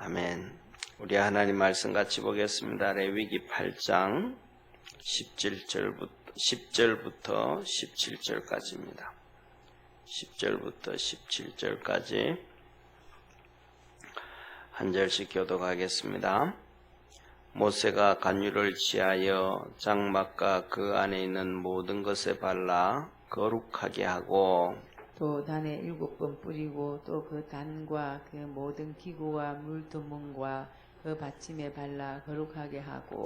아멘. 우리 하나님 말씀 같이 보겠습니다. 레위기 8장 10절부터 17절까지입니다. 10절부터 17절까지 한 절씩 교독하겠습니다. 모세가 간유를 취하여 장막과 그 안에 있는 모든 것에 발라 거룩하게 하고 또 단에 7번 뿌리고 또 그 단과 그 모든 기구와 물두멍과 그 받침에 발라 거룩하게 하고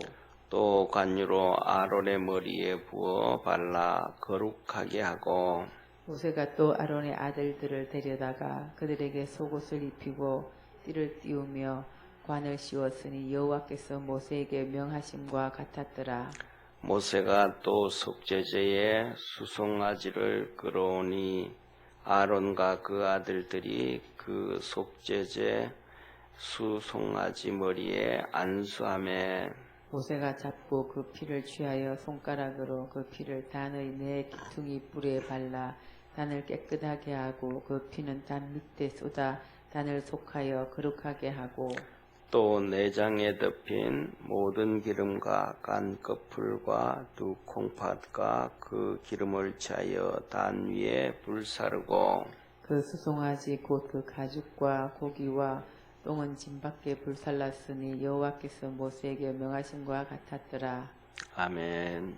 또 간유로 아론의 머리에 부어 발라 거룩하게 하고 모세가 또 아론의 아들들을 데려다가 그들에게 속옷을 입히고 띠를 띄우며 관을 씌웠으니 여호와께서 모세에게 명하심과 같았더라. 모세가 또 속죄제에 수송아지를 끌어오니 아론과 그 아들들이 그 속죄제 수송아지 머리에 안수하며 모세가 잡고 그 피를 취하여 손가락으로 그 피를 단의 네 기퉁이 뿔에 발라 단을 깨끗하게 하고 그 피는 단 밑에 쏟아 단을 속하여 거룩하게 하고 또 내장에 덮인 모든 기름과 간 거풀과 두 콩팥과 그 기름을 취하여 단 위에 불사르고 그 수송아지 곧 그 가죽과 고기와 똥은 짐 밖에 불살랐으니 여호와께서 모세에게 명하신 것 같았더라. 아멘.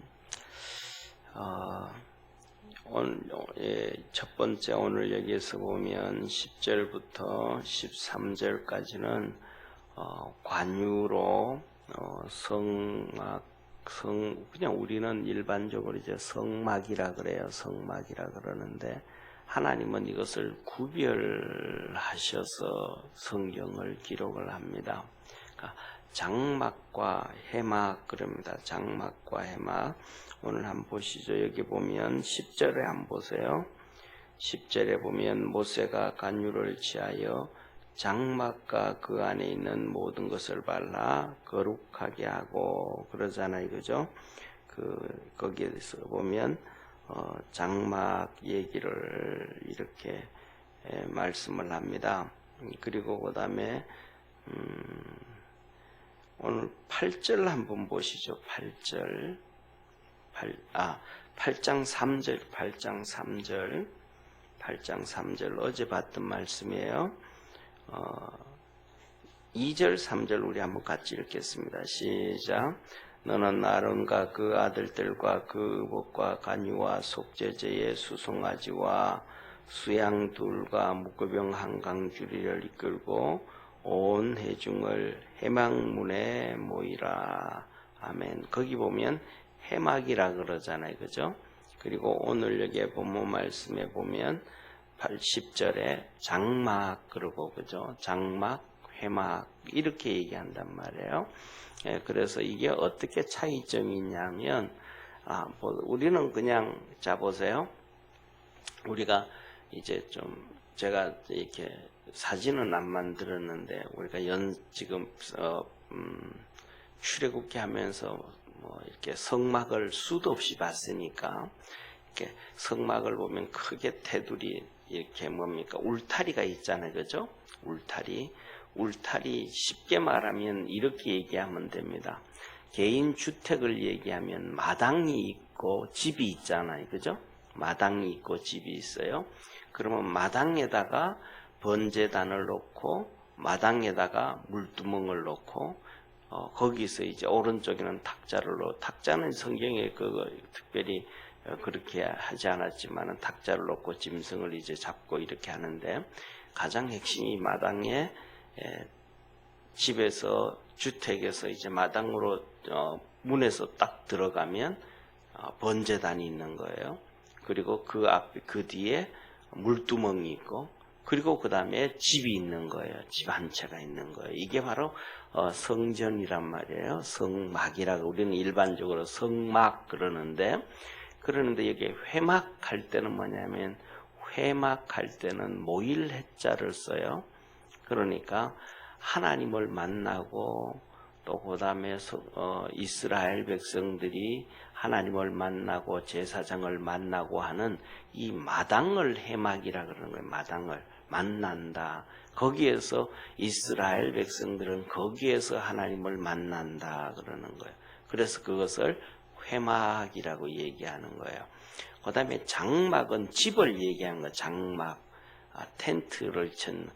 첫 번째 오늘 여기에서 보면 10절부터 13절까지는 관유로 그냥 우리는 일반적으로 이제 성막이라 그래요. 성막이라 그러는데 하나님은 이것을 구별하셔서 성경을 기록을 합니다. 그러니까 장막과 해막 그럽니다. 장막과 해막. 오늘 한번 보시죠. 여기 보면 10절에 한번 보세요. 10절에 보면 모세가 간유를 취하여 장막과 그 안에 있는 모든 것을 발라 거룩하게 하고 그러잖아요. 그죠? 거기에서 보면 장막 얘기를 이렇게 말씀을 합니다. 그리고 그 다음에 오늘 8절 한번 보시죠. 8장 3절 어제 봤던 말씀이에요. 2절 3절 우리 한번 같이 읽겠습니다. 시작. 너는 아론과 그 아들들과 그 의복과 간유와 속죄제의 수송아지와 수양 둘과 무교병 한강주리를 이끌고 온 회중을 해막문에 모이라. 아멘. 거기 보면 해막이라 그러잖아요. 그죠? 그리고 오늘 여기에 본문 말씀에 보면 80절에 장막 그러고 그죠? 장막, 회막 이렇게 얘기한단 말이에요. 그래서 이게 어떻게 차이점이 있냐면 우리는 그냥 자 보세요. 우리가 이제 좀 제가 이렇게 사진은 안 만들었는데 우리가 지금 출애굽기 하면서 뭐 이렇게 성막을 수도 없이 봤으니까 이렇게 성막을 보면 크게 테두리 이렇게 뭡니까 울타리가 있잖아요. 그죠? 울타리 쉽게 말하면 이렇게 얘기하면 됩니다. 개인 주택을 얘기하면 마당이 있고 집이 있잖아요. 그죠? 마당이 있고 집이 있어요. 그러면 마당에다가 번제단을 놓고 마당에다가 물두멍을 놓고 거기서 이제 오른쪽에는 탁자는 성경에 특별히 그렇게 하지 않았지만은 탁자를 놓고 짐승을 이제 잡고 이렇게 하는데 가장 핵심이 마당에 집에서 주택에서 이제 마당으로 문에서 딱 들어가면 번제단이 있는 거예요. 그리고 그 뒤에 물두멍이 있고 그리고 그 다음에 집이 있는 거예요. 집 한 채가 있는 거예요. 이게 바로 성전이란 말이에요. 성막이라고 우리는 일반적으로 성막 그러는데 여기 회막할 때는 뭐냐면 회막할 때는 모일 해자를 써요. 그러니까 하나님을 만나고 또 그 다음에 이스라엘 백성들이 하나님을 만나고 제사장을 만나고 하는 이 마당을 해막이라 그러는 거예요. 만난다. 거기에서 이스라엘 백성들은 거기에서 하나님을 만난다 그러는 거예요. 그래서 그것을 회막이라고 얘기하는 거예요. 그 다음에 장막은 집을 얘기한 거예요. 장막. 텐트를 친,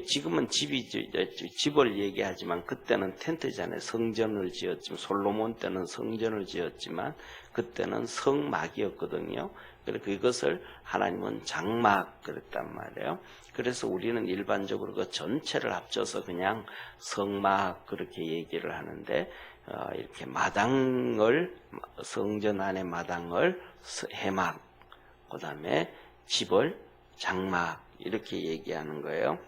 지금은 집을 얘기하지만 그때는 텐트잖아요. 성전을 지었지만, 솔로몬 때는 성전을 지었지만, 그때는 성막이었거든요. 그래서 이것을 하나님은 장막 그랬단 말이에요. 그래서 우리는 일반적으로 그 전체를 합쳐서 그냥 성막 그렇게 얘기를 하는데, 이렇게 성전 안의 마당을 해막, 그 다음에 집을 장막, 이렇게 얘기하는 거예요.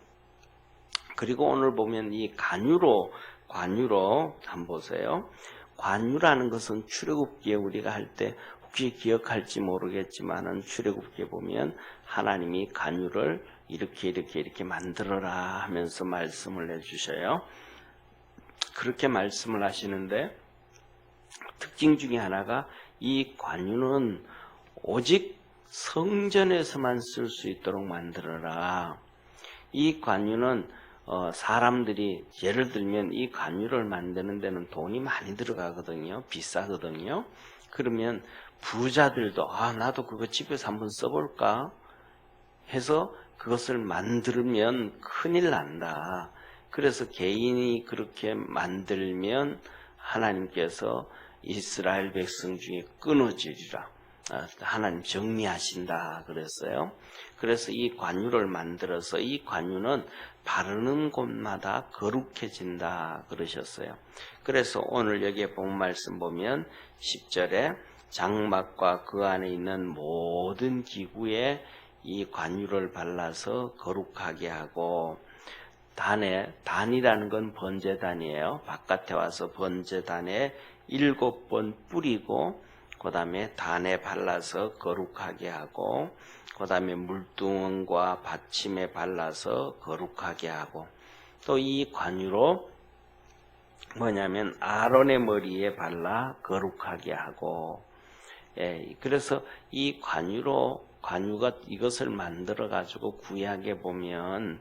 그리고 오늘 보면 이 관유로 한번 보세요. 관유라는 것은 출애굽기에 우리가 할 때 혹시 기억할지 모르겠지만은 출애굽기에 보면 하나님이 관유를 이렇게 만들어라 하면서 말씀을 해주셔요. 그렇게 말씀을 하시는데 특징 중에 하나가 이 관유는 오직 성전에서만 쓸 수 있도록 만들어라. 이 관유는 사람들이 예를 들면 이 관유를 만드는 데는 돈이 많이 들어가거든요. 비싸거든요. 그러면 부자들도 나도 그거 집에서 한번 써볼까 해서 그것을 만들면 큰일 난다. 그래서 개인이 그렇게 만들면 하나님께서 이스라엘 백성 중에 끊어지리라. 하나님 정리하신다 그랬어요. 그래서 이 관유를 만들어서 이 관유는 바르는 곳마다 거룩해진다 그러셨어요. 그래서 오늘 여기에 본 말씀 보면 10절에 장막과 그 안에 있는 모든 기구에 이 관유를 발라서 거룩하게 하고, 단이라는 건 번제단이에요. 바깥에 와서 번제단에 7번 뿌리고 그 다음에 단에 발라서 거룩하게 하고, 그 다음에 물두멍과 받침에 발라서 거룩하게 하고, 또 이 관유로 뭐냐면 아론의 머리에 발라 거룩하게 하고, 그래서 이 관유가 이것을 만들어 가지고 구약에 보면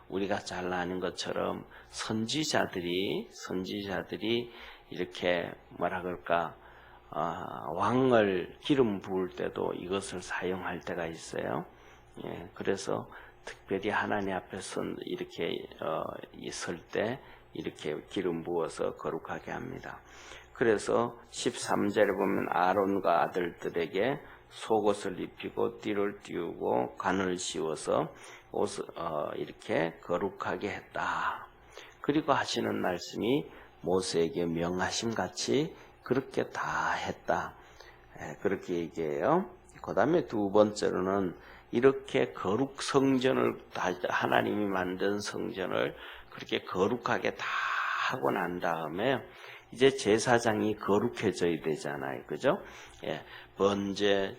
우리가 잘 아는 것처럼 선지자들이 이렇게 뭐라 그럴까, 왕을 기름 부을 때도 이것을 사용할 때가 있어요. 그래서 특별히 하나님 앞에서 이렇게 있을 때 이렇게 기름 부어서 거룩하게 합니다. 그래서 13절에 보면 아론과 아들들에게 속옷을 입히고 띠를 띄우고 관을 씌워서 옷을 이렇게 거룩하게 했다. 그리고 하시는 말씀이 모세에게 명하심 같이 그렇게 다 했다. 그렇게 얘기해요. 그 다음에 두 번째로는 이렇게 거룩 성전을, 하나님이 만든 성전을 그렇게 거룩하게 다 하고 난 다음에 이제 제사장이 거룩해져야 되잖아요. 그죠? 번제,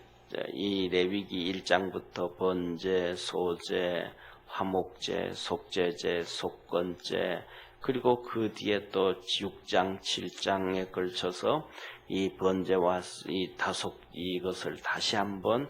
이 레위기 1장부터 번제, 소제, 화목제, 속죄제, 속건제, 그리고 그 뒤에 또 6장, 7장에 걸쳐서 이 번제와 이 이것을 다시 한번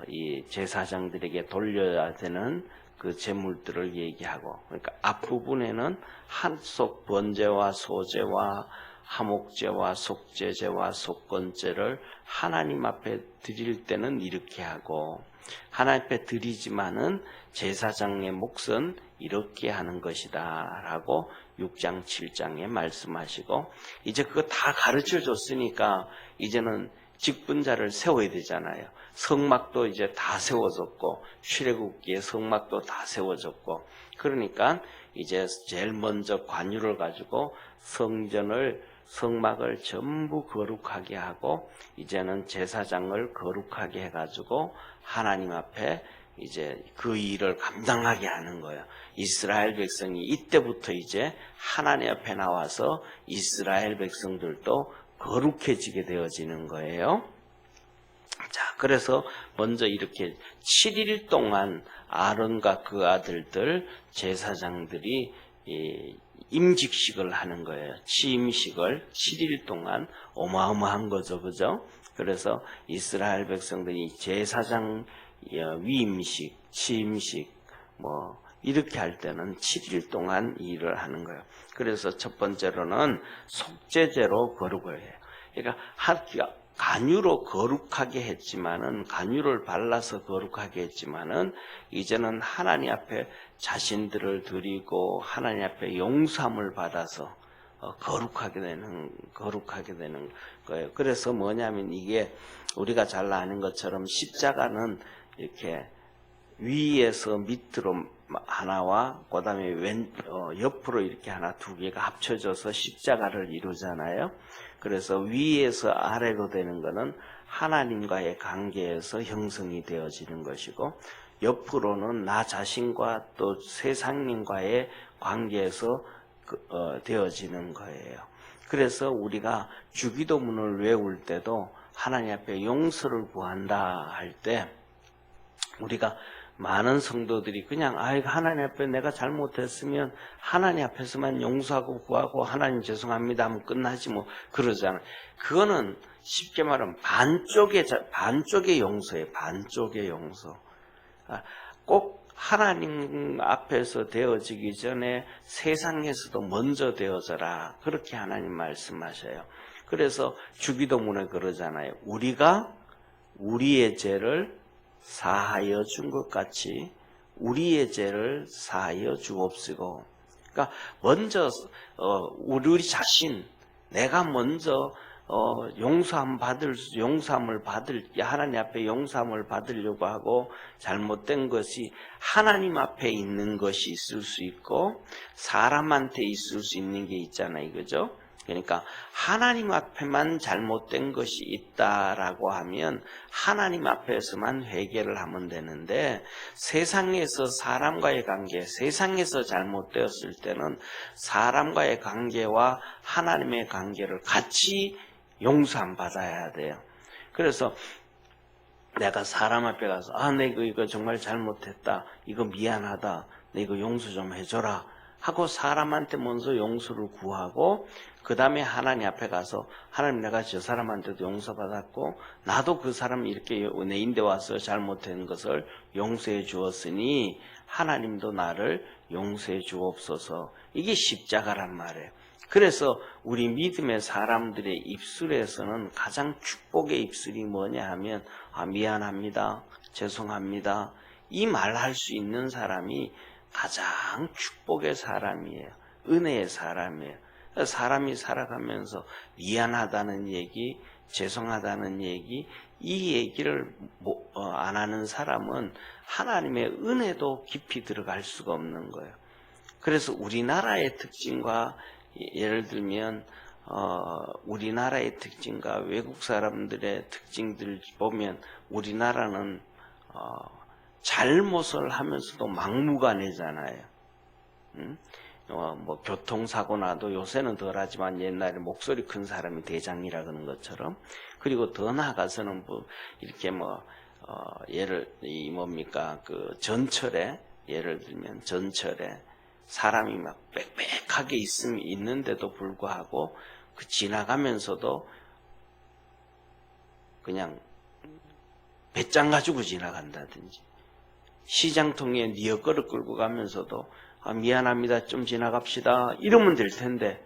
이 제사장들에게 돌려야 되는 그 제물들을 얘기하고, 그러니까 앞부분에는 한속 번제와 소제와 화목제와 속죄제와 속건제를 하나님 앞에 드릴 때는 이렇게 하고, 하나님 앞에 드리지만은 제사장의 몫은 이렇게 하는 것이다 라고 6장 7장에 말씀하시고, 이제 그거 다 가르쳐 줬으니까 이제는 직분자를 세워야 되잖아요. 성막도 이제 다 세워졌고, 출애굽기에 성막도 다 세워졌고, 그러니까 이제 제일 먼저 관유를 가지고 성막을 전부 거룩하게 하고, 이제는 제사장을 거룩하게 해가지고 하나님 앞에 이제 그 일을 감당하게 하는 거예요. 이스라엘 백성이 이때부터 이제 하나님 앞에 나와서 이스라엘 백성들도 거룩해지게 되어지는 거예요. 자, 그래서 먼저 이렇게 7일 동안 아론과 그 아들들 제사장들이 임직식을 하는 거예요. 취임식을 7일 동안. 어마어마한 거죠. 그죠? 그래서 이스라엘 백성들이 제사장 위임식, 취임식, 뭐 이렇게 할 때는 7일 동안 이 일을 하는 거예요. 그래서 첫 번째로는 속죄제로 거룩을 해요. 그러니까 간유로 거룩하게 했지만은, 간유를 발라서 거룩하게 했지만은, 이제는 하나님 앞에 자신들을 드리고 하나님 앞에 용서함을 받아서 거룩하게 되는 거예요. 그래서 뭐냐면, 이게 우리가 잘 아는 것처럼 십자가는 이렇게 위에서 밑으로 하나와 그다음에 옆으로 이렇게 하나 두 개가 합쳐져서 십자가를 이루잖아요. 그래서 위에서 아래로 되는 것은 하나님과의 관계에서 형성이 되어지는 것이고, 옆으로는 나 자신과 또 세상님과의 관계에서 되어지는 거예요. 그래서 우리가 주기도문을 외울 때도 하나님 앞에 용서를 구한다 할 때, 우리가 많은 성도들이 그냥 하나님 앞에 내가 잘못했으면 하나님 앞에서만 용서하고 구하고 하나님 죄송합니다 하면 끝나지 뭐 그러잖아요. 그거는 쉽게 말하면 반쪽의 용서예요. 반쪽의 용서. 꼭 하나님 앞에서 되어지기 전에 세상에서도 먼저 되어져라. 그렇게 하나님 말씀하셔요. 그래서 주기도문에 그러잖아요. 우리가 우리의 죄를 사하여 준 것 같이 우리의 죄를 사하여 주옵시고. 그러니까 먼저 우리 자신, 내가 먼저 용서함을 받을 하나님 앞에 용서함을 받으려고 하고, 잘못된 것이 하나님 앞에 있는 것이 있을 수 있고 사람한테 있을 수 있는 게 있잖아요, 그죠? 그러니까 하나님 앞에만 잘못된 것이 있다라고 하면 하나님 앞에서만 회개를 하면 되는데, 세상에서 사람과의 관계, 세상에서 잘못되었을 때는 사람과의 관계와 하나님의 관계를 같이 용서함 받아야 돼요. 그래서 내가 사람 앞에 가서 내가 이거 정말 잘못했다, 이거 미안하다, 내 이거 용서 좀 해줘라 하고 사람한테 먼저 용서를 구하고, 그 다음에 하나님 앞에 가서 하나님, 내가 저 사람한테도 용서받았고 나도 그 사람 이렇게 내 인데 와서 잘못한 것을 용서해 주었으니 하나님도 나를 용서해 주옵소서. 이게 십자가란 말이에요. 그래서 우리 믿음의 사람들의 입술에서는 가장 축복의 입술이 뭐냐 하면 미안합니다, 죄송합니다, 이 말할 수 있는 사람이 가장 축복의 사람이에요. 은혜의 사람이에요. 사람이 살아가면서 미안하다는 얘기, 죄송하다는 얘기, 이 얘기를 안 하는 사람은 하나님의 은혜도 깊이 들어갈 수가 없는 거예요. 그래서 우리나라의 특징과, 예를 들면 우리나라의 특징과 외국 사람들의 특징들 보면, 우리나라는 잘못을 하면서도 막무가내잖아요. 뭐 교통사고 나도 요새는 덜하지만 옛날에 목소리 큰 사람이 대장이라 그러는 것처럼, 그리고 더 나아가서는 뭐 이렇게 전철에, 예를 들면 전철에 사람이 막 빽빽하게 있는데도 불구하고 지나가면서도 그냥 배짱 가지고 지나간다든지, 시장통에 니어거를 끌고 가면서도 미안합니다, 좀 지나갑시다 이러면 될 텐데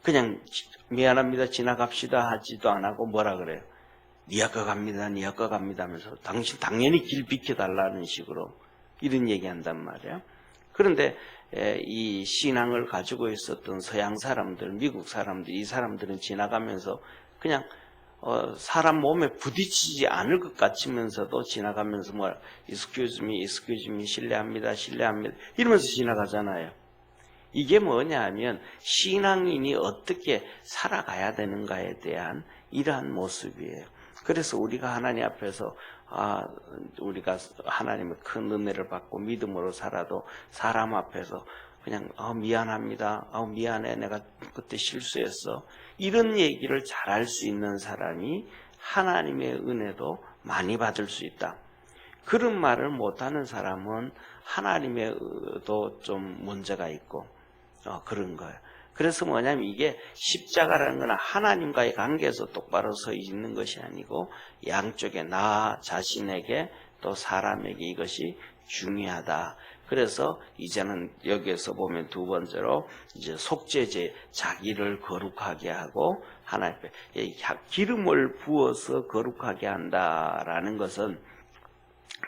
그냥 미안합니다, 지나갑시다 하지도 안 하고 뭐라 그래요? 니아거 갑니다, 니아거 갑니다 하면서 당신 당연히 길 비켜달라는 식으로 이런 얘기한단 말이에요. 그런데 이 신앙을 가지고 있었던 서양 사람들, 미국 사람들, 이 사람들은 지나가면서 그냥 사람 몸에 부딪히지 않을 것 같으면서도 지나가면서 excuse me, 실례합니다, 실례합니다 이러면서 지나가잖아요. 이게 뭐냐 하면 신앙인이 어떻게 살아가야 되는가에 대한 이러한 모습이에요. 그래서 우리가 하나님 앞에서 우리가 하나님의 큰 은혜를 받고 믿음으로 살아도 사람 앞에서 그냥 미안합니다, 미안해, 내가 그때 실수했어, 이런 얘기를 잘할 수 있는 사람이 하나님의 은혜도 많이 받을 수 있다. 그런 말을 못하는 사람은 하나님의도 좀 문제가 있고 그런 거예요. 그래서 뭐냐면 이게 십자가라는 건 하나님과의 관계에서 똑바로 서 있는 것이 아니고 양쪽에 나 자신에게 또 사람에게 이것이 중요하다. 그래서 이제는 여기에서 보면 두 번째로 이제 속죄제, 자기를 거룩하게 하고 하나님 앞에 기름을 부어서 거룩하게 한다라는 것은,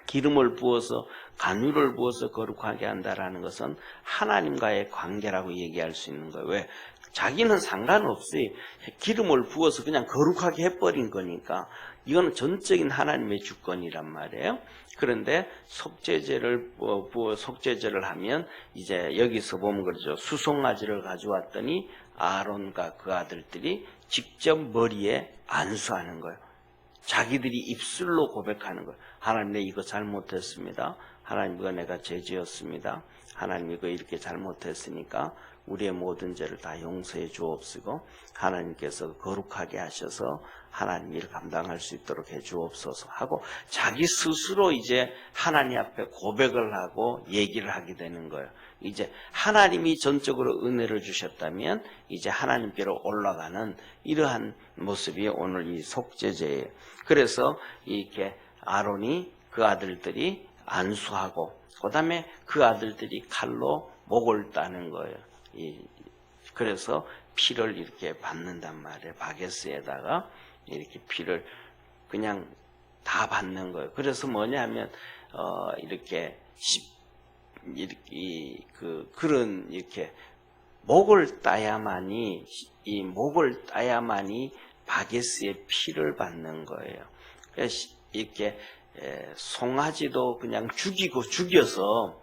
기름을 부어서 간유를 부어서 거룩하게 한다라는 것은 하나님과의 관계라고 얘기할 수 있는 거예요. 왜? 자기는 상관없이 기름을 부어서 그냥 거룩하게 해버린 거니까 이거는 전적인 하나님의 주권이란 말이에요. 그런데 속죄제를 속죄제를 하면 이제 여기서 보면 그러죠. 수송아지를 가져왔더니 아론과 그 아들들이 직접 머리에 안수하는 거예요. 자기들이 입술로 고백하는 거예요. 하나님, 내 이거 잘못했습니다. 하나님, 이거 내가 죄지었습니다. 하나님, 이거 이렇게 잘못했으니까 우리의 모든 죄를 다 용서해 주옵시고 하나님께서 거룩하게 하셔서 하나님 일 감당할 수 있도록 해 주옵소서 하고 자기 스스로 이제 하나님 앞에 고백을 하고 얘기를 하게 되는 거예요. 이제 하나님이 전적으로 은혜를 주셨다면 이제 하나님께로 올라가는 이러한 모습이 오늘 이 속죄제예요. 그래서 이렇게 아론이 그 아들들이 안수하고 그 다음에 그 아들들이 칼로 목을 따는 거예요. 그래서 피를 이렇게 받는단 말이에요. 바게스에다가 이렇게 피를 그냥 다 받는 거예요. 그래서 뭐냐면 이렇게 목을 따야만이 바게스의 피를 받는 거예요. 그래서 이렇게 송아지도 그냥 죽여서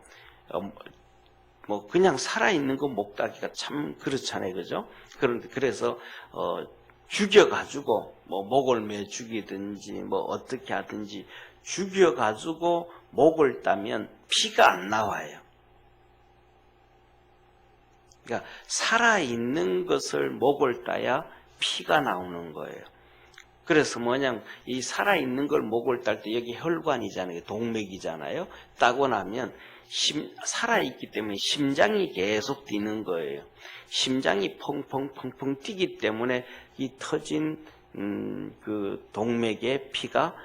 뭐 그냥 살아있는 거 목 따기가 참 그렇잖아요, 그죠? 그래서 죽여가지고 뭐 목을 매 죽이든지 뭐 어떻게 하든지 죽여가지고 목을 따면 피가 안 나와요. 그러니까 살아있는 것을 목을 따야 피가 나오는 거예요. 그래서 뭐냐면 이 살아있는 걸 목을 딸 때 여기 혈관이잖아요. 동맥이잖아요. 따고 나면 살아있기 때문에 심장이 계속 뛰는 거예요. 심장이 펑펑펑펑 뛰기 때문에 이 터진 그 동맥의 피가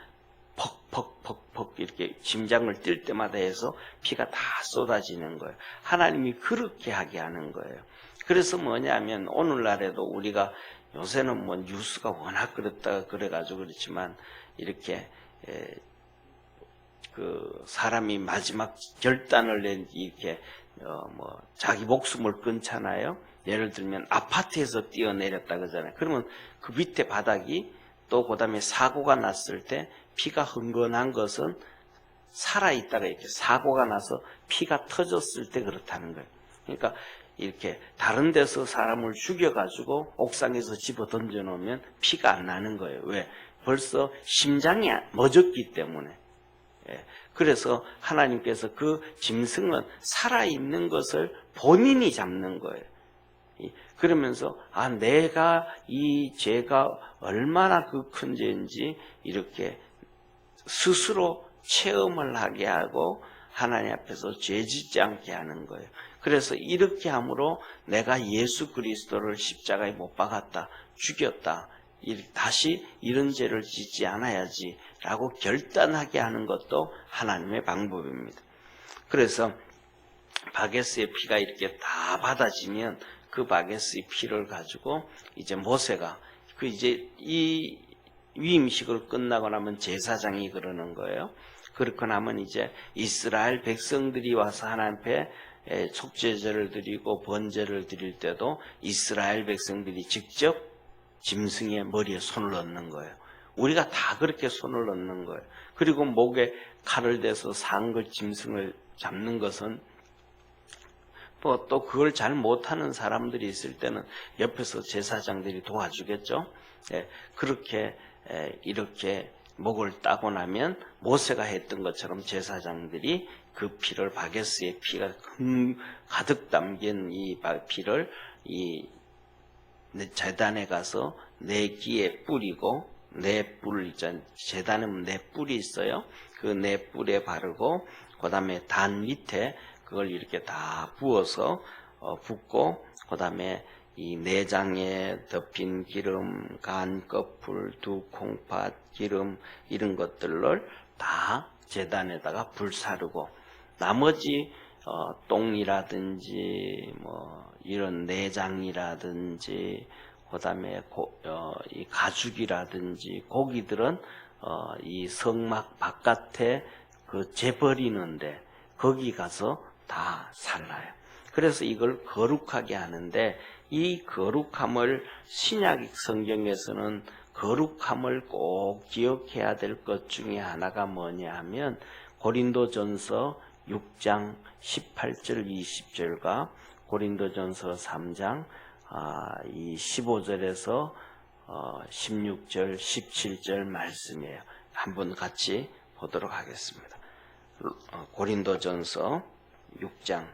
퍽퍽퍽퍽 이렇게 심장을 뛸 때마다 해서 피가 다 쏟아지는 거예요. 하나님이 그렇게 하게 하는 거예요. 그래서 뭐냐면 오늘날에도 우리가 요새는 뭐 뉴스가 워낙 그래가지고 그렇지만 이렇게 그 사람이 마지막 결단을 낸 이렇게 뭐 자기 목숨을 끊잖아요. 예를 들면 아파트에서 뛰어내렸다 그러잖아요. 그러면 그 밑에 바닥이 또 그다음에 사고가 났을 때 피가 흥건한 것은 살아있다가 이렇게 사고가 나서 피가 터졌을 때 그렇다는 거예요. 그러니까 이렇게 다른 데서 사람을 죽여가지고 옥상에서 집어 던져놓으면 피가 안 나는 거예요. 왜? 벌써 심장이 멎었기 때문에. 그래서 하나님께서 그 짐승은 살아있는 것을 본인이 잡는 거예요. 그러면서 내가 이 죄가 얼마나 그 큰 죄인지 이렇게 스스로 체험을 하게 하고 하나님 앞에서 죄 짓지 않게 하는 거예요. 그래서 이렇게 함으로 내가 예수 그리스도를 십자가에 못 박았다, 죽였다, 다시 이런 죄를 짓지 않아야지 라고 결단하게 하는 것도 하나님의 방법입니다. 그래서 바게스의 피가 이렇게 다 받아지면 그 바게스의 피를 가지고 이제 모세가 이제 이 위임식을 끝나고 나면 제사장이 그러는 거예요. 그렇고 나면 이제 이스라엘 백성들이 와서 하나님 앞에 속죄제를 드리고 번제를 드릴 때도 이스라엘 백성들이 직접 짐승의 머리에 손을 넣는 거예요. 우리가 다 그렇게 손을 넣는 거예요. 그리고 목에 칼을 대서 상글 짐승을 잡는 것은 뭐 또 그걸 잘 못하는 사람들이 있을 때는 옆에서 제사장들이 도와주겠죠. 그렇게 이렇게 목을 따고 나면 모세가 했던 것처럼 제사장들이 그 피를 바게스의 피가 가득 담긴 이 피를 이 제단에 가서 네 귀에 뿌리고 네 뿔 제단에 네 뿔이 있어요. 그 네 뿔에 바르고 그 다음에 단 밑에 그걸 이렇게 다 부어서 붓고 그 다음에 이 내장에 덮인 기름, 간, 거풀, 두 콩팥, 기름 이런 것들을 다 제단에다가 불사르고 나머지 똥이라든지 뭐 이런 내장이라든지 그다음에 이 가죽이라든지 고기들은 이 성막 바깥에 그 재버리는데 거기 가서 다 살라요. 그래서 이걸 거룩하게 하는데 이 거룩함을 신약 성경에서는 거룩함을 꼭 기억해야 될 것 중에 하나가 뭐냐 하면 고린도전서 6장 18절 20절과 고린도전서 3장 이 15절에서 16절 17절 말씀이에요. 한번 같이 보도록 하겠습니다. 고린도전서 6장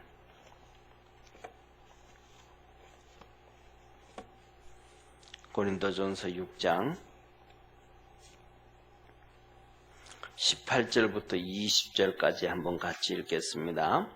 18절부터 20절까지 한번 같이 읽겠습니다.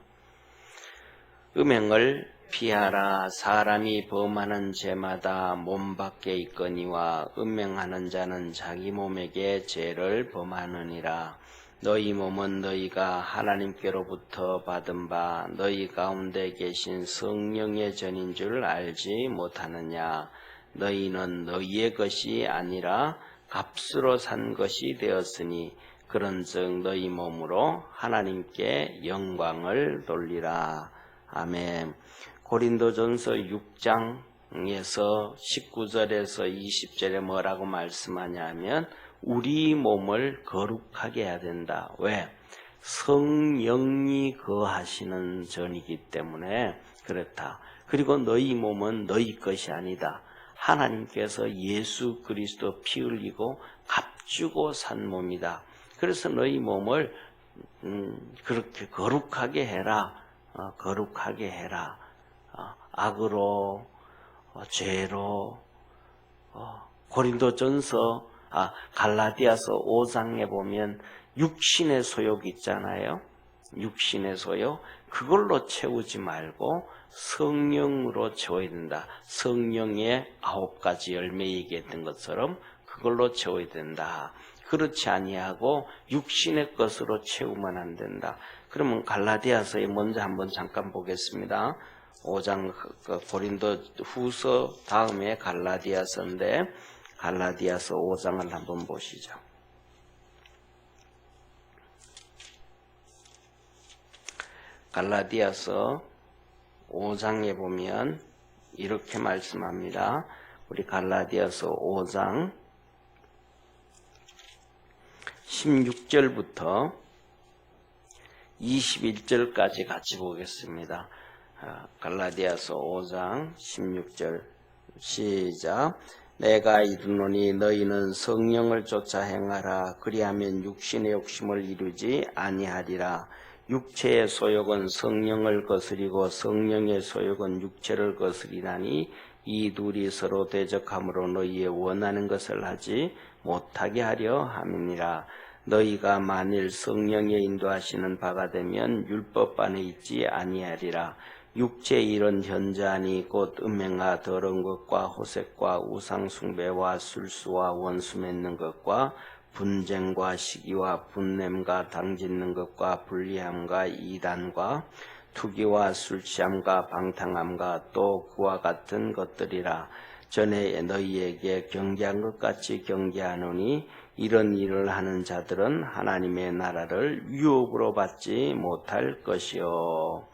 음행을 피하라. 사람이 범하는 죄마다 몸 밖에 있거니와 음행하는 자는 자기 몸에게 죄를 범하느니라. 너희 몸은 너희가 하나님께로부터 받은 바 너희 가운데 계신 성령의 전인 줄 알지 못하느냐. 너희는 너희의 것이 아니라 값으로 산 것이 되었으니 그런즉 너희 몸으로 하나님께 영광을 돌리라. 아멘. 고린도전서 6장에서 19절에서 20절에 뭐라고 말씀하냐면 우리 몸을 거룩하게 해야 된다. 왜? 성령이 거하시는 전이기 때문에 그렇다. 그리고 너희 몸은 너희 것이 아니다. 하나님께서 예수 그리스도 피 흘리고 값주고 산 몸이다. 그래서 너희 몸을 그렇게 거룩하게 해라. 거룩하게 해라. 악으로 죄로 고린도전서 갈라디아서 5장에 보면 육신의 소욕 있잖아요. 육신의 소욕 그걸로 채우지 말고 성령으로 채워야 된다. 성령의 9가지 열매 얘기했던 것처럼 그걸로 채워야 된다. 그렇지 아니하고 육신의 것으로 채우면 안 된다. 그러면 갈라디아서에 먼저 한번 잠깐 보겠습니다. 5장 고린도 후서 다음에 갈라디아서인데 갈라디아서 5장을 한번 보시죠. 갈라디아서 5장에 보면 이렇게 말씀합니다. 우리 갈라디아서 5장 16절부터 21절까지 같이 보겠습니다. 갈라디아서 5장 16절 시작. 내가 이르노니 너희는 성령을 쫓아 행하라. 그리하면 육신의 욕심을 이루지 아니하리라. 육체의 소욕은 성령을 거스리고 성령의 소욕은 육체를 거스리나니 이 둘이 서로 대적함으로 너희의 원하는 것을 하지 못하게 하려 함이니라. 너희가 만일 성령의 인도하시는 바가 되면 율법 안에 있지 아니하리라. 육체의 일은 현저하니 곧 음행과 더러운 것과 호색과 우상숭배와 술수와 원수 맺는 것과 분쟁과 시기와 분냄과 당짓는 것과 불리함과 이단과 투기와 술취함과 방탕함과 또 그와 같은 것들이라. 전에 너희에게 경계한 것 같이 경계하노니 이런 일을 하는 자들은 하나님의 나라를 유업으로 받지 못할 것이요.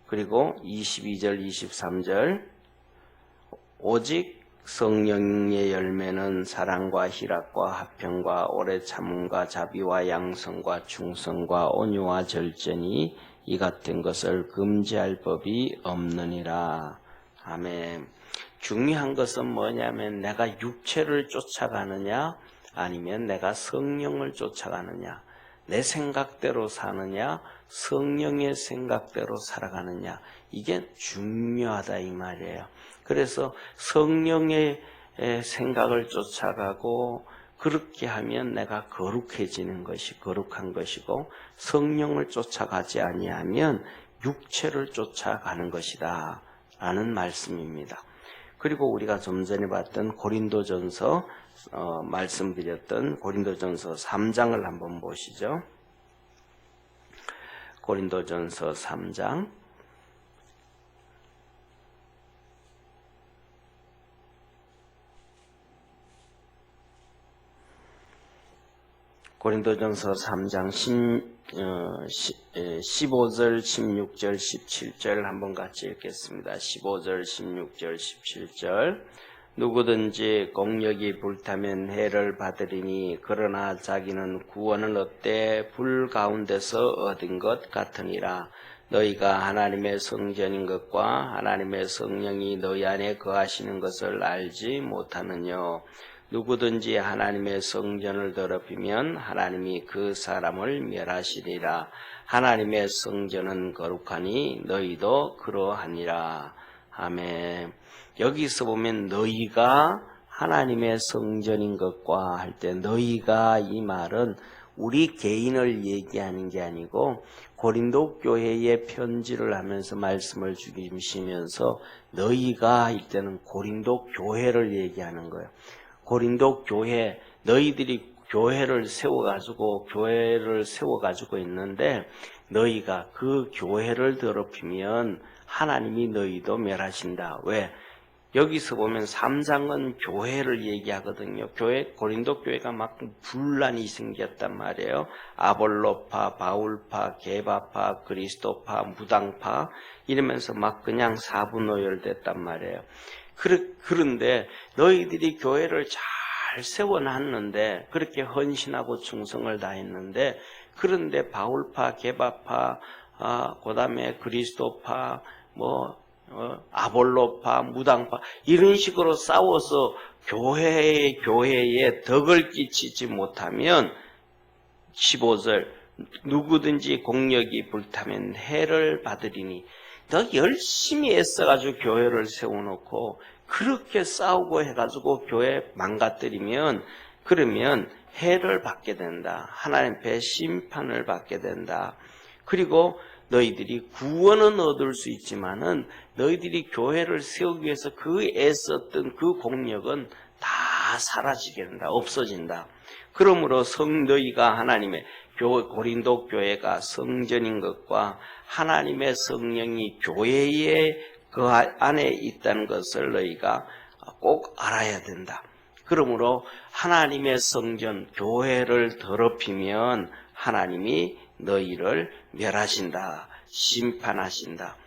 그리고 22절 23절 오직 성령의 열매는 사랑과 희락과 화평과 오래 참음과 자비와 양성과 충성과 온유와 절제니 이 같은 것을 금지할 법이 없느니라. 아멘. 중요한 것은 뭐냐면 내가 육체를 쫓아가느냐 아니면 내가 성령을 쫓아가느냐, 내 생각대로 사느냐 성령의 생각대로 살아가느냐, 이게 중요하다 이 말이에요. 그래서 성령의 생각을 쫓아가고 그렇게 하면 내가 거룩해지는 것이 거룩한 것이고, 성령을 쫓아가지 아니하면 육체를 쫓아가는 것이다 라는 말씀입니다. 그리고 우리가 좀 전에 봤던 고린도전서 말씀드렸던 고린도전서 3장을 한번 보시죠. 고린도전서 3장 고린도전서 3장 15절, 16절, 17절 한번 같이 읽겠습니다. 15절, 16절, 17절 누구든지 공력이 불타면 해를 받으리니 그러나 자기는 구원을 얻되 불 가운데서 얻은 것 같으니라. 너희가 하나님의 성전인 것과 하나님의 성령이 너희 안에 거하시는 것을 알지 못하느냐. 누구든지 하나님의 성전을 더럽히면 하나님이 그 사람을 멸하시리라. 하나님의 성전은 거룩하니 너희도 그러하니라. 아멘. 여기서 보면 너희가 하나님의 성전인 것과 할 때 너희가 이 말은 우리 개인을 얘기하는 게 아니고 고린도 교회에 편지를 하면서 말씀을 주시면서 너희가 이때는 고린도 교회를 얘기하는 거예요. 고린도 교회, 너희들이 교회를 세워가지고 있는데 너희가 그 교회를 더럽히면 하나님이 너희도 멸하신다. 왜? 여기서 보면 3장은 교회를 얘기하거든요. 고린도 교회가 막 분란이 생겼단 말이에요. 아볼로파, 바울파, 게바파, 그리스도파, 무당파 이러면서 막 그냥 사분오열됐단 말이에요. 그런데 너희들이 교회를 잘 세워놨는데 그렇게 헌신하고 충성을 다했는데 그런데 바울파, 게바파, 그 다음에 그리스도파, 아볼로파, 무당파 이런 식으로 싸워서 교회에 덕을 끼치지 못하면 15절 누구든지 공력이 불타면 해를 받으리니 너 열심히 애써가지고 교회를 세워놓고 그렇게 싸우고 해가지고 교회 망가뜨리면 그러면 해를 받게 된다. 하나님 앞에 심판을 받게 된다. 그리고 너희들이 구원은 얻을 수 있지만은 너희들이 교회를 세우기 위해서 그 애썼던 그 공력은 다 사라지게 된다. 없어진다. 그러므로 너희가 하나님의 고린도 교회가 성전인 것과 하나님의 성령이 교회에 그 안에 있다는 것을 너희가 꼭 알아야 된다. 그러므로 하나님의 성전, 교회를 더럽히면 하나님이 너희를 멸하신다. 심판하신다.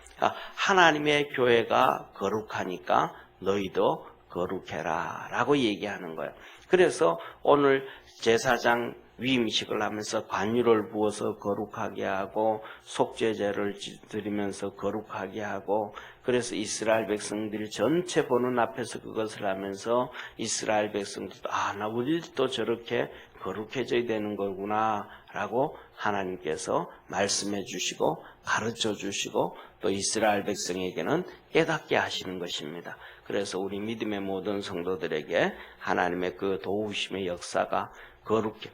하나님의 교회가 거룩하니까 너희도 거룩해라 라고 얘기하는 거예요. 그래서 오늘 제사장 위임식을 하면서 관유를 부어서 거룩하게 하고 속죄제를 드리면서 거룩하게 하고 그래서 이스라엘 백성들이 전체 보는 앞에서 그것을 하면서 이스라엘 백성들도 나 우리도 저렇게 거룩해져야 되는 거구나 라고 하나님께서 말씀해 주시고 가르쳐 주시고 또 이스라엘 백성에게는 깨닫게 하시는 것입니다. 그래서 우리 믿음의 모든 성도들에게 하나님의 그 도우심의 역사가 거룩해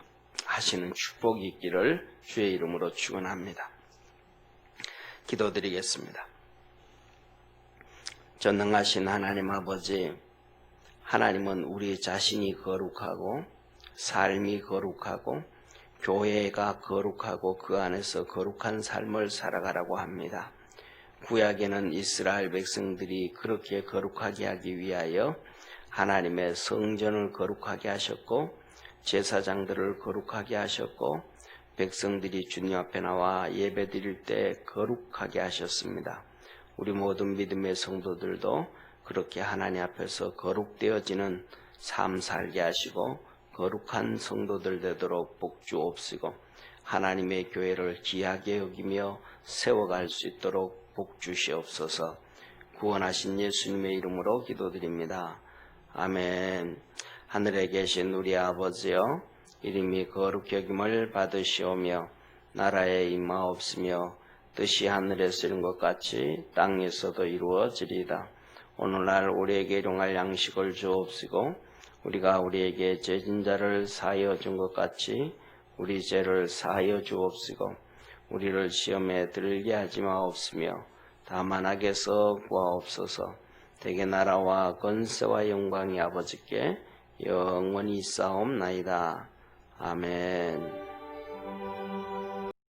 하시는 축복이 있기를 주의 이름으로 축원합니다. 기도드리겠습니다. 전능하신 하나님 아버지, 하나님은 우리 자신이 거룩하고 삶이 거룩하고 교회가 거룩하고 그 안에서 거룩한 삶을 살아가라고 합니다. 구약에는 이스라엘 백성들이 그렇게 거룩하게 하기 위하여 하나님의 성전을 거룩하게 하셨고 제사장들을 거룩하게 하셨고 백성들이 주님 앞에 나와 예배드릴 때 거룩하게 하셨습니다. 우리 모든 믿음의 성도들도 그렇게 하나님 앞에서 거룩되어지는 삶 살게 하시고 거룩한 성도들 되도록 복주옵시고 하나님의 교회를 귀하게 여기며 세워갈 수 있도록 복주시옵소서. 구원하신 예수님의 이름으로 기도드립니다. 아멘. 하늘에 계신 우리 아버지여, 이름이 거룩히 여김을 받으시오며 나라에 임하옵시며 뜻이 하늘에서 이룬 것 같이 땅에서도 이루어지리이다. 오늘날 우리에게 일용할 양식을 주옵시고 우리가 우리에게 죄진 자를 사하여 준 것 같이 우리 죄를 사하여 주옵시고 우리를 시험에 들게 하지 마옵시며 다만 악에서 구하옵소서. 대개 나라와 권세와 영광이 아버지께 영원히 있사옵나이다. 아멘.